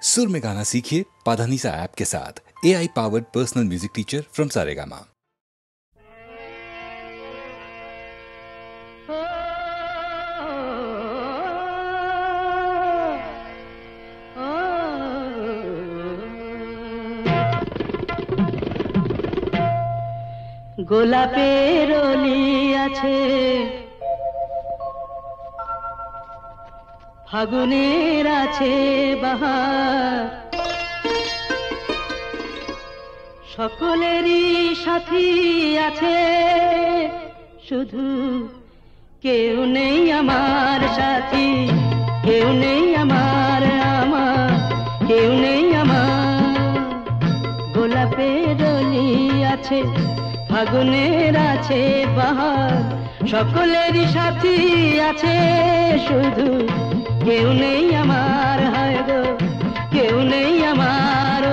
सुर में गाना सीखिए पाधानीसा ऐप के साथ। AI powered personal music teacher from Saregama. গোলাপের অলি আছে, ফাগুনের আছে বাহার, সকলেরই সাথী আছে, শুধু কেউ নেই আমার সাথী, কেউ নেই আমার, কেউ নেই আমার। গোলাপের অলি আছে, ফাগুনের আছে বাহার, সকলেরই সাথী আছে, শুধু কেউ নেই আমার, হায় গো কেউ নেই আমার,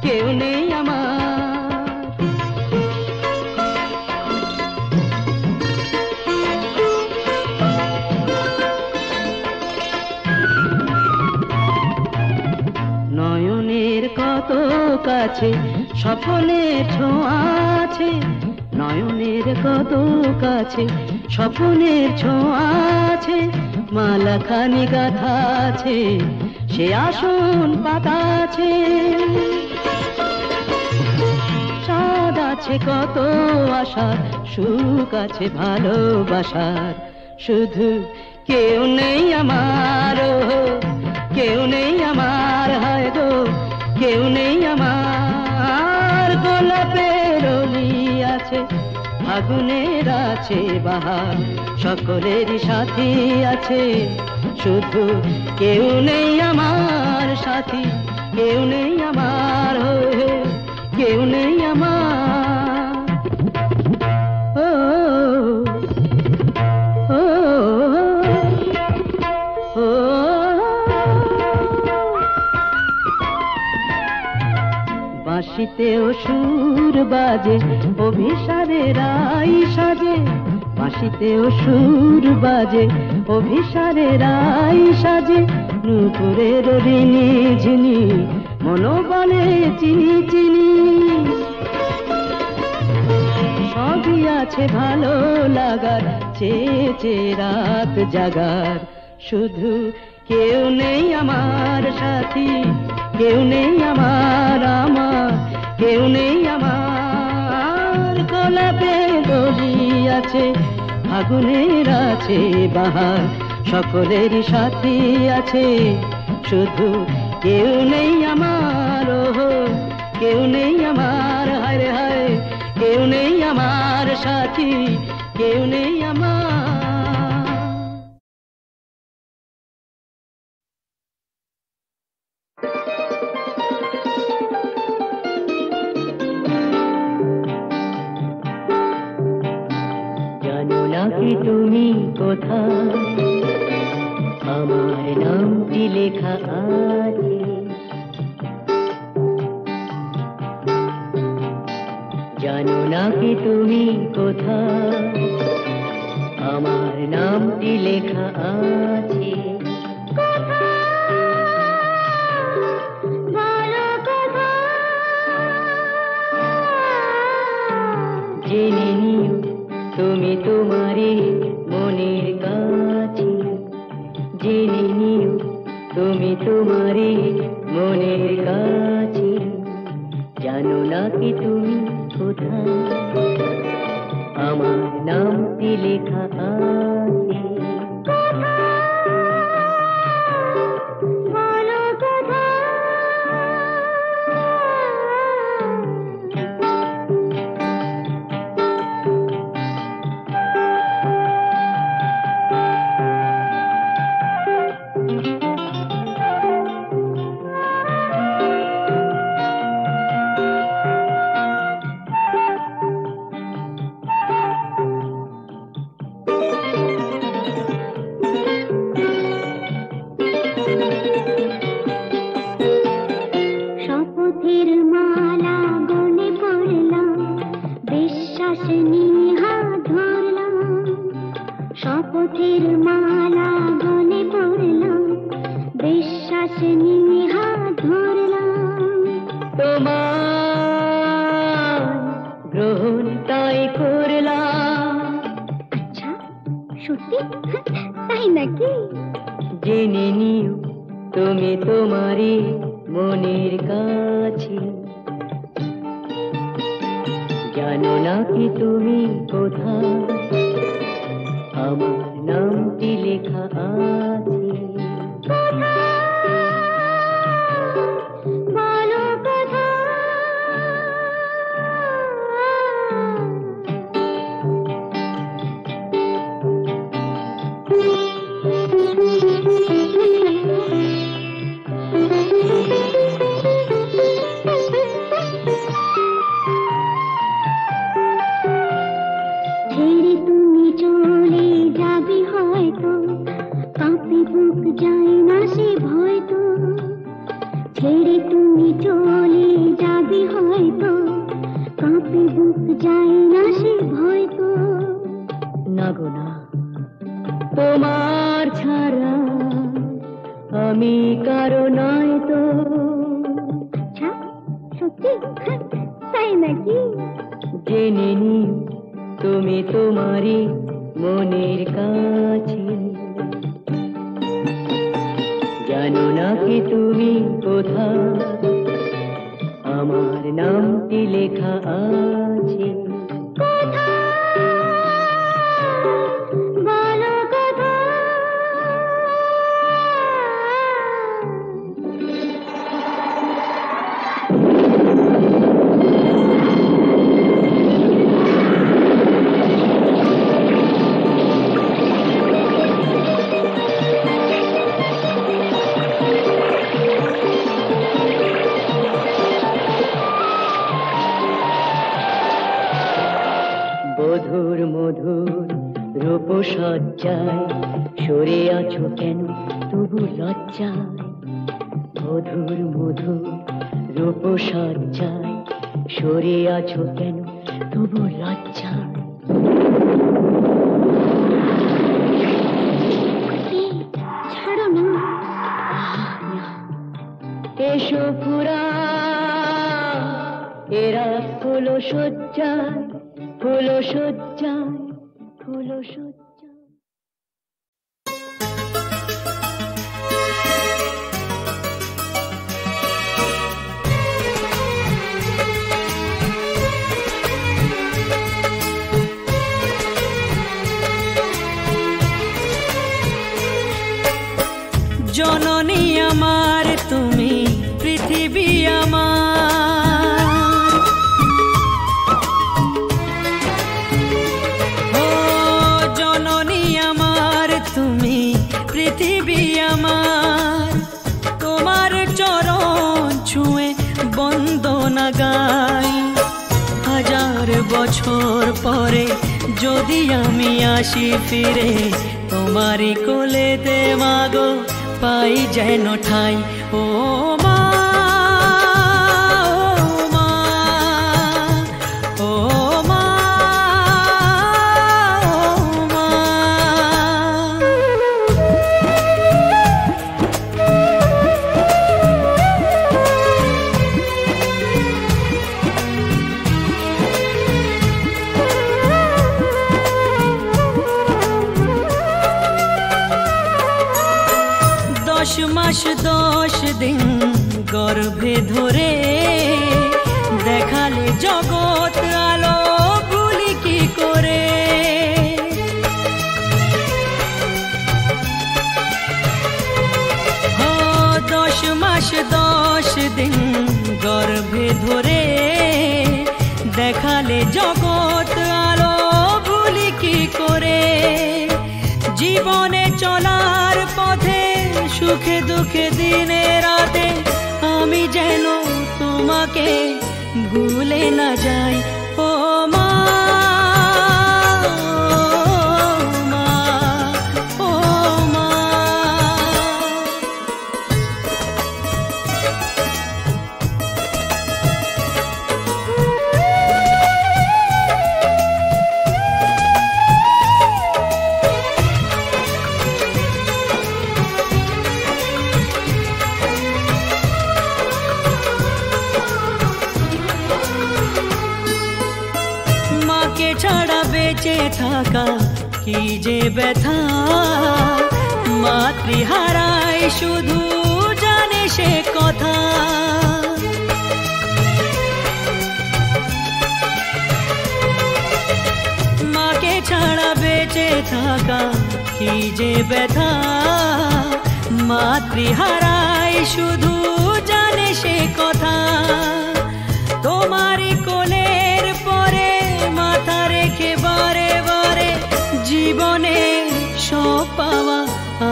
কেউ নেই আমার। নয়নের কত কাছে স্বপ্নের ছোঁয়া আছে, নয়নের কত কাছে স্বপ্নের ছোঁয়া আছে, মালাখানি গাথা আছে, সে আসন পাতা আছে, চাঁদ আছে কত আশার, সুখ আছে ভালোবাসার, শুধু কেউ নেই আমার, কেউ নেই আমার, হায় গো কেউ নেই আমার। গোলাপের অলি আছে, ফাগুনের আছে বাহার, সকলেরই সাথী আছে, শুধু কেউ নেই আমার সাথী, কেউ নেই আমার, কেউ নেই আমার। ও ও ও বাঁশিতেও সুর বাজে, অভিসারের রাই সাজে, বাঁশিতেও সুর বাজে, অভিসারের রাই সাজে, নূপুরের ঋণী ঝিনি, মনোবলে চিনি চিনি, সবই আছে ভালো লাগার, চেয়ে রাত জাগার, শুধু কেউ নেই আমার সাথী, কেউ নেই আমার, কেউ নেই আমার। গোলাপের অলি আছে, ফাগুনের আছে বাহার, সকলেরই সাথী আছে, শুধু কেউ নেই আমার, কেউ নেই আমার, হায় হায় কেউ নেই আমার সাথী, কেউ নেই আমার। জানো নাকি তুমি কোথায় আমার নামটি লেখা আছে, জানো নাকি তুমি কোথায় আমার নামটি লেখা আছে। জেনে নিও তুমি তোমারই মনের কাছে, জেনে নিও তুমি তোমারই মনের কাছে, জানো নাকি তুমি কোথায় আমার নামটি লেখা আছে। ধরলাম তোমার গ্রহণ তাই করলাম। আচ্ছা সত্যি তাই নাকি? জেনে নিও তুমি তোমারই মনের কাছে, জানো না কি তুমি কোথায় আমার নামটি লেখা আছে। তোমার ছাড়া আমি কারো নয় তো। আচ্ছা সত্যি তাই নাকি? জেনে নিও তুমি তোমারই মনের কাছে, জানো না কি তুমি কোথায় আমার নামটি লেখা আছে। মধুর মধুর রূপসজ্জায় সরে আছো কেন তবু লজ্জায়। মধুর মধুর রূপসজ্জায় সরে আছো কেন তবু লজ্জায়। ছাড়ো না, এসো পুরা এরা হলো সজ্জায়, ফুলো সজ্জায়, ফুলো সজ্জায়। জননী আমার তুমি পৃথিবী আমার, ও জননী আমার তুমি পৃথিবী আমার। তোমার চরণ ছুঁয়ে বন্দনা গাই, হাজার বছর পরে যদি আমি আসি ফিরে তোমারই কোলেতে মাগো পাই যেন ঠাই। ও মা, ও মা, ও মা, দশ মাস 10 দিন গর্ভে ধরে দেখালে জগৎ আলো ভুলি কি করে। 10 মাস 10 দিন গর্ভে ধরে দেখালে জগৎ আলো ভুলি কি করে। জীবনে চলার পথে সুখে দুঃখে দিনে রাতে আমি যেন তোমাকে ভুলে না যাই। ও মা, ও মা, ছাড়া বেঁচে থাকা কি যে ব্যথা, মাতৃহারায় শুধু জানে সে কথা। মাকে ছাড়া বেঁচে থাকা কি যে ব্যথা, মাতৃহারায় শুধু জানে সে কথা। তোমারই কোলের পরে মাথা রেখে বারে বারে জীবনে সব পাওয়া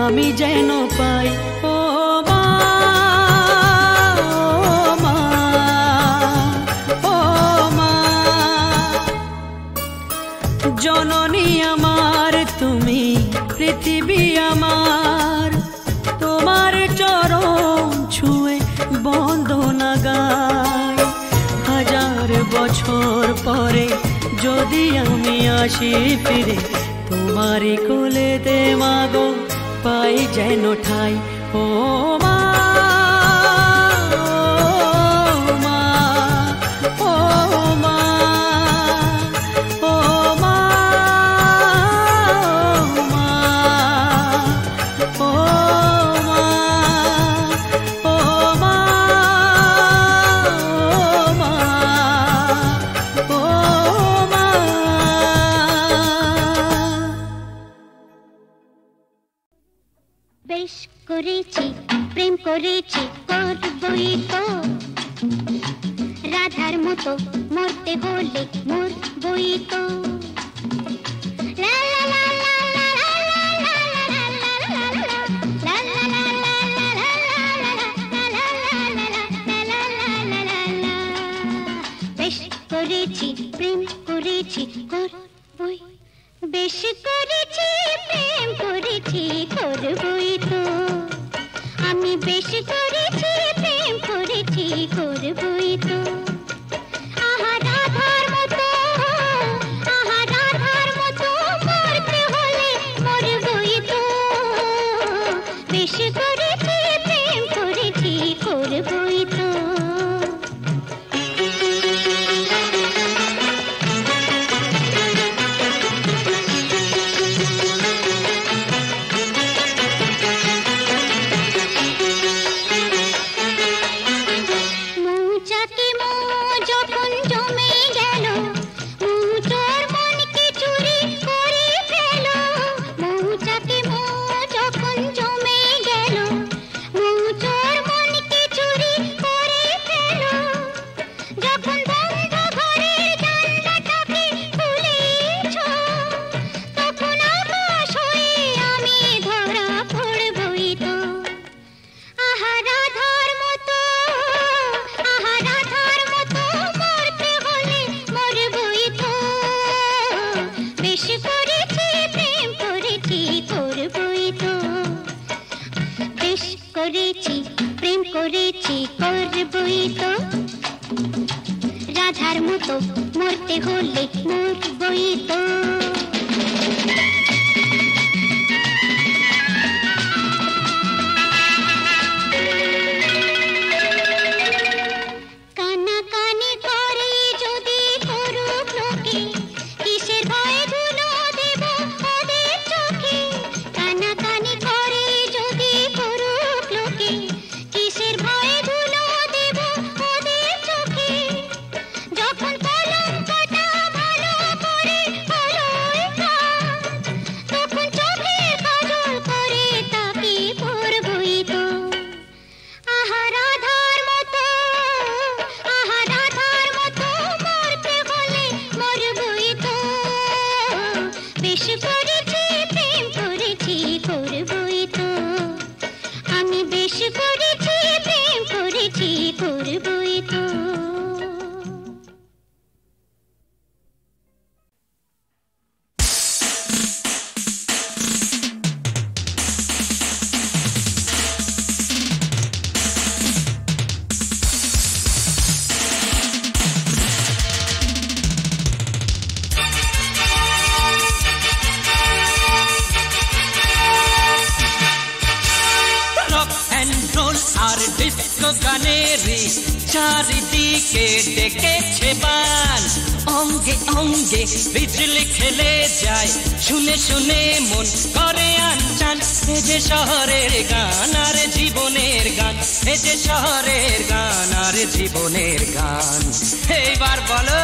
আমি যেন পাই। ও মা, ও মা, ও মা, জননী আমার তুমি, পৃথিবী আমার, তোমার চরণ ছুঁয়ে বন্দনা গাই। হাজার বছর পরে যদি আমি আসি ফিরে, তোমারই কোলেতে মাগো পাই যেন ঠাই। ও মা, ও মা, ও মা, ও মা, ও মা, ও মা, ও মা। বেশ করেছি প্রেম করেছি করবই তো, রাধার মতো মরতে হলে মরবই তো। বেশ করেছি প্রেম করেছি করবই, বেশ করেছি প্রেম করেছি করবই তো। আমি বেশ করেছি প্রেম করেছি করবই তো। আহা রাধার মতো, আহা রাধার মতো মরতে হলে মরবই তো। বেশ করেছি প্রেম করেছি করবই তো। প্রেম করেছি করবই তো, রাধার মতো মরতে হলে মরবই তো। কানাকানি করে যদি করুক লোকে, কিসের ভয়ে ধুলো দেব ওদের চোখে। কানাকানি করে যদি করুক লোকে, কিসের ভয়ে ধুলো দেব ওদের চোখে। যখন কলঙ্কটা ভালো করে হলোই কাজ, গানেরই চারিদিকে ডেকেছে বান, অঙ্গে অঙ্গে বিজলি খেলে যায়, শুনে শুনে মন করে আনচান। এ যে শহরের গান আর জীবনের গান, এ যে শহরের গান আর জীবনের গান। এইবার বলো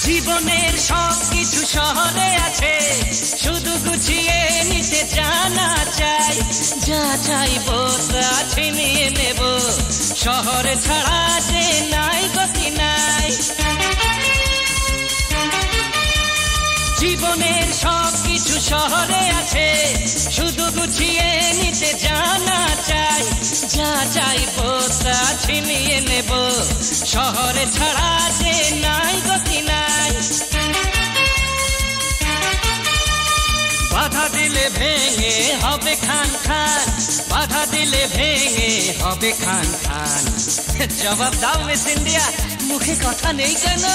জীবনের সব কিছু শহরে আছে, শুধু গুছিয়ে নিতে জানা চাই। যা চাইবো তা ছিনিয়ে নেব, শহরে ছাড়া যে নাই গতি নাই। জীবনের সব কিছু শহরে আছে, শুধু গুছিয়ে নিতে জানা চাই। যা চাইবো তা ছিনিয়ে নেব, শহরে ছাড়া যে নাই গতি নাই। বাধা দিলে ভেঙে হবে খান খান, বাধা দিলে ভেঙে হবে খান খান। জবাব দাও মিস ইন্ডিয়া, মুখে কথা নেই কেন?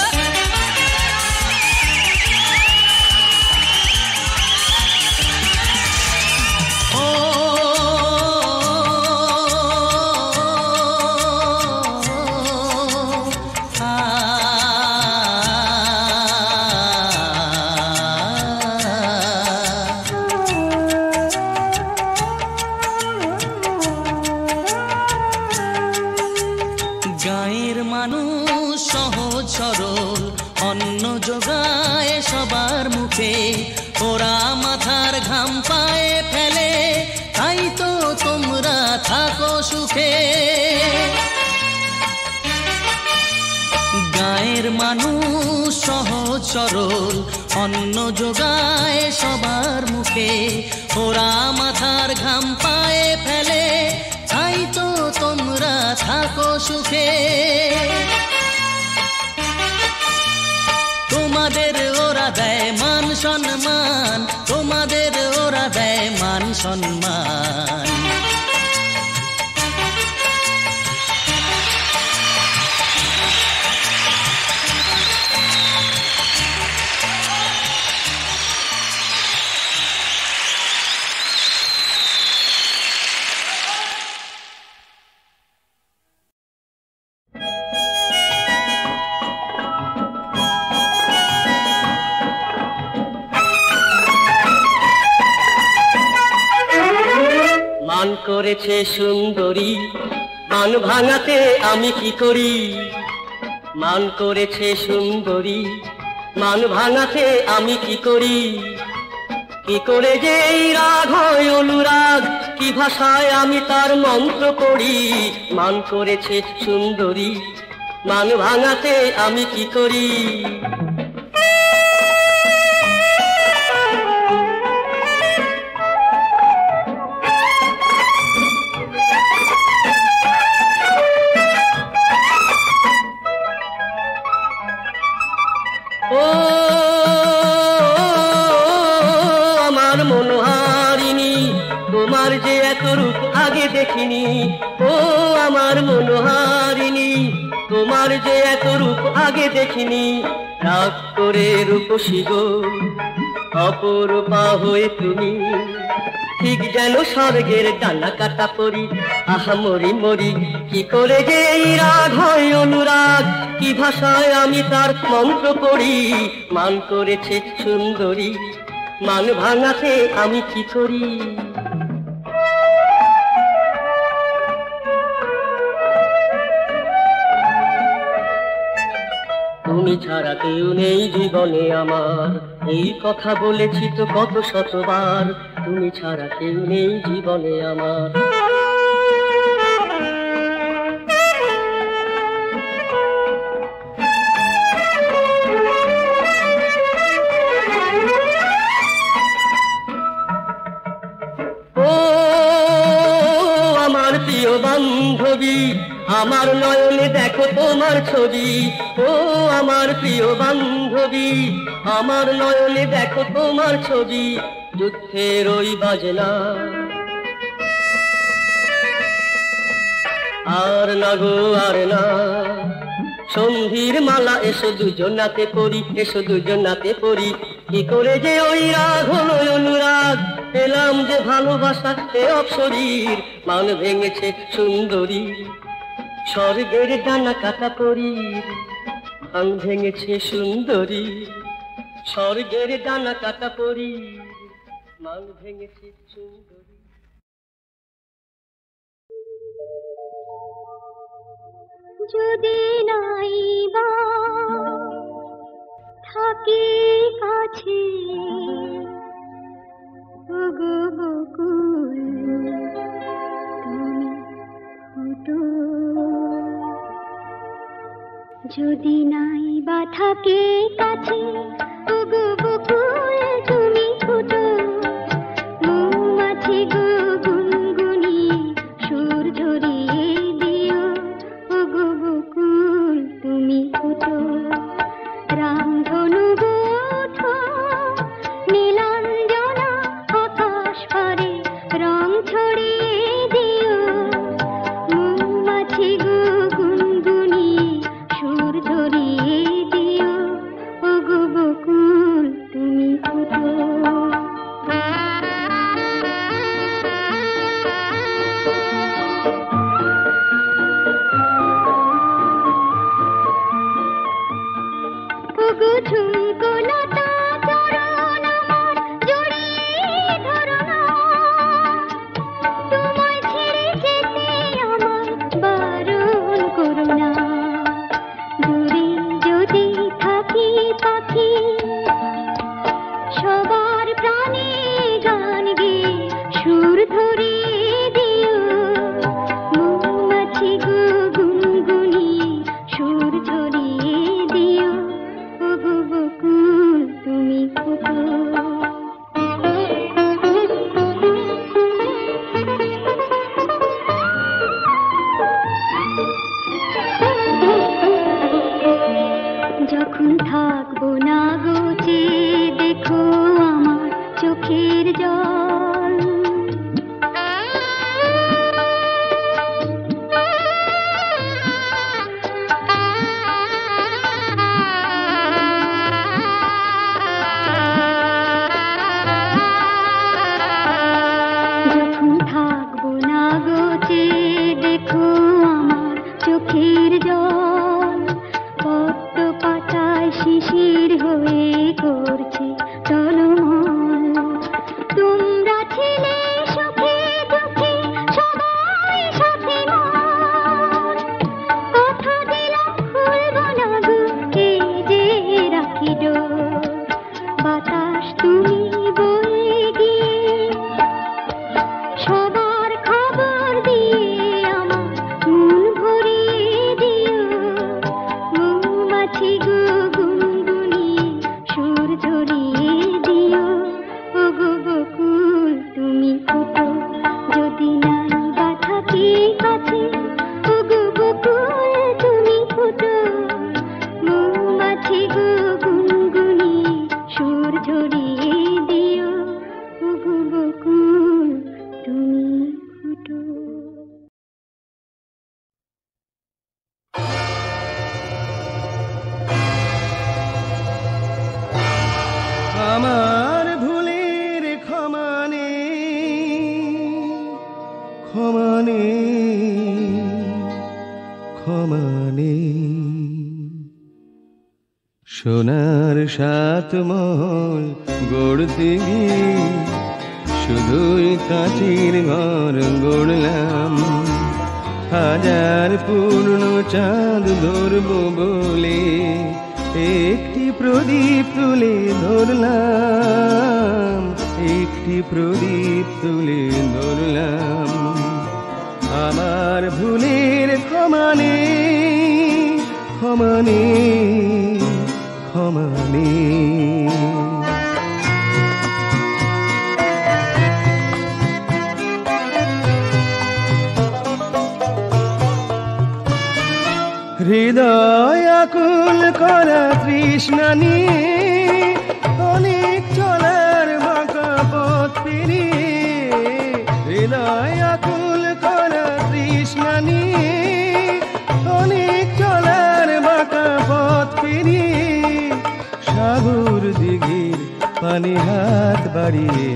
গায়ের মানুষ সহজ সরল, অন্ন জোগায় সবার মুখে। ওরা মাথার ঘাম পায়ে ফেলে, তাই তো তোমরা থাকো সুখে। গায়ের মানুষ সহজ সরল, অন্ন জোগায় সবার মুখে। ওরা মাথার ঘাম পায়ে ফেলে, তাই তো তোমরা থাকো সুখে। তোমাদের ওরা দেয় মান সম্মান, তোমাদের ওরা দেয় মান সম্মান। মান করেছে সুন্দরী, মান ভাঙাতে আমি কি করি? মান করেছে সুন্দরী, মান ভাঙাতে আমি কি করি? কি করে যে এই রাগ হয় অনুরাগ, কি ভাষায় আমি তার মন্ত্র পড়ি? মান করেছে সুন্দরী, মান ভাঙাতে আমি কি করি? ও আমার মনোহারিণী, তোমার যে এত রূপ আগে দেখিনি। ও আমার মনোহারিণী, তোমার যে এত রূপ আগে দেখিনি। রাগ করে রূপসী গো, অপরূপা হয়ে তুমি, ঠিক যেন স্বর্গের ডানা কাটা পরি। আহা মরি মরি, কি করে যে এই রাগ হয় অনুরাগ, কি ভাষায় আমি তার মন্ত্র পড়ি। মান করেছে সুন্দরী, মান ভাঙাতে আমি কি করি? তুমি ছাড়া কেউ নেই জীবনে আমার, এই কথা বলেছি তো কত শতবার। তুমি ছাড়া কেউ নেই জীবনে আমার। ও আমার প্রিয় বান্ধবী, আমার নয়নে দেখো তোমার ছবি। ও আমার প্রিয় বান্ধবী, আমার নয়নে দেখো তোমার ছবি। যুদ্ধের ওই বাজনা আর না গো আর না, সন্ধির মালা এসো দুজনাতে পড়ি, এসো দুজনাতে পড়ি। কি করে যে ওই রাগ হলো অনুরাগ, পেলাম যে ভালোবাসা এ অপসরীর। মান ভেঙেছে সুন্দরী, স্বর্গের ডানা কাটা পরি। মান ভেঙেছে সুন্দরী, স্বর্গের ডানা কাটা পরি। মান ভেঙেছে সুন্দরী। যদি নাই বা থাকি কাছে, ওগো বকুল তুমি ফুটো। যদি নাই বা থাকে কাছে, ওগো বকুল তুমি ফুটো। মৌমাছি গো গুনগুনিয়ে সুর ঝরিয়ে দিও, ওগো বকুল তুমি ফুটো। রামধনু গোঠো নীলাঞ্জনা আকাশ পারে রং ছড়িয়ে দিও। মৌমাছি গো গুনগুনিয়ে সুর ঝরিয়ে দিও, ওগো বকুল তুমি ফুটো। ওগো ঝুমকো লতা চরণ আমার জড়িয়ে ধরো না, তোমায় ছেড়ে যেতে আমার বারণ করো না। দূরে যদি থাকি পাখি, সবার প্রাণে গান গেয়ে সুর ধরিয়ে দিও। মৌমাছি গো গুনগুনিয়ে সুর ঝরিয়ে দিও, ওগো বকুল তুমি ফুটো। যখন থাকবো না গোচে দেখো আমার চোখের জল। যখন থাকবো না গোচে দেখো আমার চোখের জল। পদ্ম পাতায় শিশির হয়ে করছে টলমল। তোমরা সোনার সাত মহল গড়তে গিয়ে শুধুই কাঁচের ঘর গড়লাম, হাজার পূর্ণ চাঁদ ধরব বলে একটি প্রদীপ তুলে ধরলাম, একটি প্রদীপ তুলে ধরলাম। আমার ভুলের ক্ষমা নেই, ক্ষমা নেই, ক্ষমা নেই। হৃদয় আকুল করা তৃষ্ণা নিয়ে অনেক চলার বাঁকা পথ পেরিয়ে, হৃদয় আকুল করা তৃষ্ণা নিয়ে অনেক চলার বাঁকা পথ পেরিয়ে, সাগর দিঘির পানি হাত বাড়িয়ে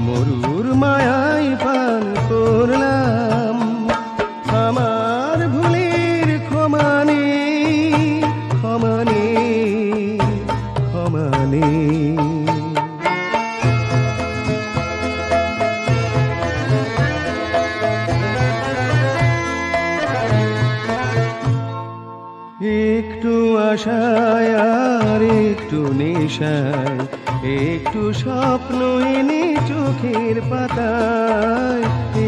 মরুর মায়ায় পান করলাম। আমার ভুলের ক্ষমা নেই, ক্ষমা নেই, ক্ষমা নেই। একটু আশায় আর একটু নেশায়, একটু স্বপ্ন এনে চোখের পাতায়,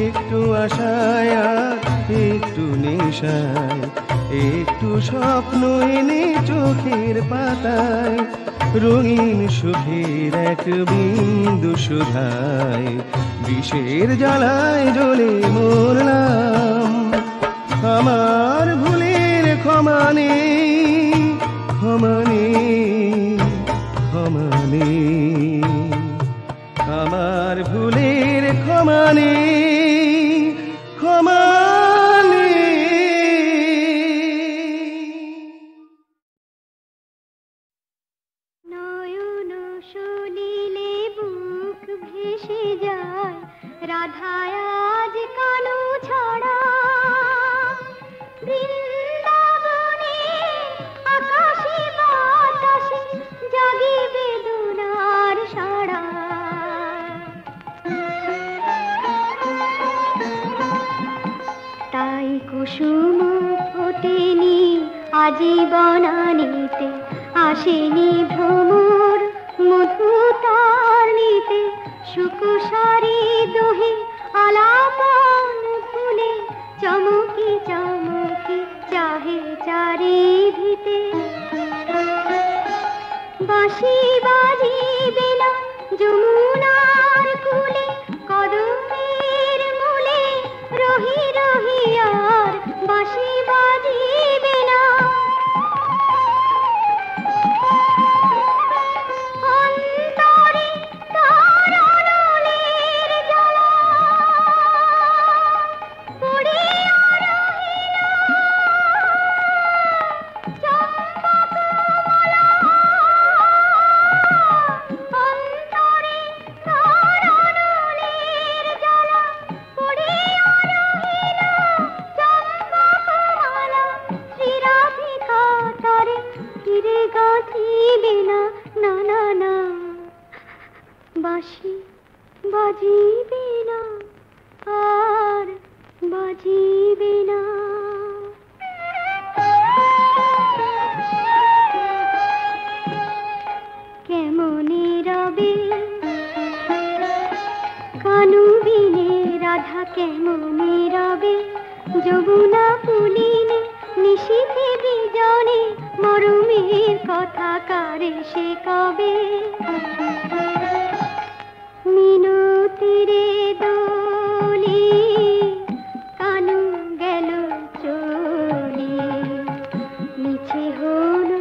একটু আশায় আর একটু নেশায়, একটু স্বপ্ন এনে চোখের পাতায়, রঙিন সুখের এক বিন্দু সুধায় বিষের জ্বালায় জ্বলে মরলাম। আমার ভুলের ক্ষমা নেই, ক্ষমা নেই, ক্ষমা নেই। আমার ভুলের ক্ষমা নেই, ক্ষমা নেই। নয়ন সলিলে বুক ভেসে যায়, রাধায় আজ কানু ছড়া। বৃন্দাবনে আকাশে বাতাসে জাগে বেদনার সাড়া। তাই কুসুম ফোটেনি আজীবনানিতে, আসেনি ভ্রমর মধু তার নিতে। সুকুসারি দোহে আলাপন ভুলে চমকি চমকি চাহে চারিধিতে। বাঁশি বাজিবে না যমুনার কূলে, কদমের মূলে রহি রহি আর বাঁশি বাজিবে না। অন্তরে তার অনলের জ্বালা পড়িয়া রহিল চম্পকমালা। অন্তরে তার অনলের জ্বালা পড়িয়া রহিল চম্পকমালা। শ্রীরাধিকা তারে ফিরে গাঁথিবে না, না না না। বাঁশি বাজিবে না, আর বাজিবে না। কেমনে রবে কানু বিনে রাধা, কেমনে রবে যমুনা পুলিনে। নিশীথে বিজনে মরুমের কথা কারে সে কবে। মিনতিরে দোলি কানু গেল চলি, মিছে হলো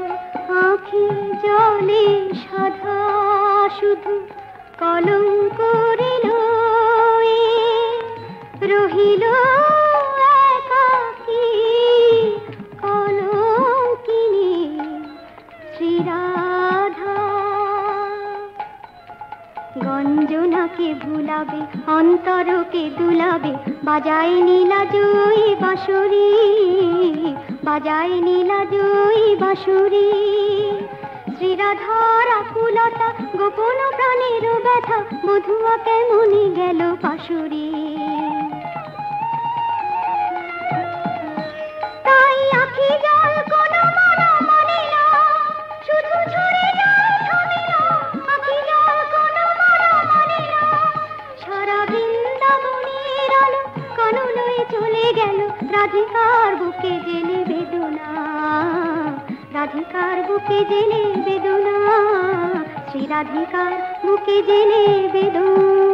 আঁখি জলে সাধা। শুধু কলঙ্ক রইল রহিল একাকী কলঙ্কিনী শ্রীরাধা। গঞ্জনাকে ভুলাবে, অন্তরকে দুলাবে, বাজায় নীলা জয়ী বাঁশুরি, বাজায় নীলা জয়ী বাঁশুরি। শ্রীরাধার আকুলতা গোপন প্রাণের ব্যথা মধুয়া কেমনি গেল পাশুরি তাই আখি জল কোনো মনা মানে না শুধু ঝরে যায় থামে না আখি জল কোনো মনা মানে না সারা বৃন্দাবনের আলো কাননয়ে চলে গেল রাধিকার বুকে জেলে বেদনা রাধিকার বুকে জেলে বেদনা শ্রী রাধিকার বুকে জেলে বেদনা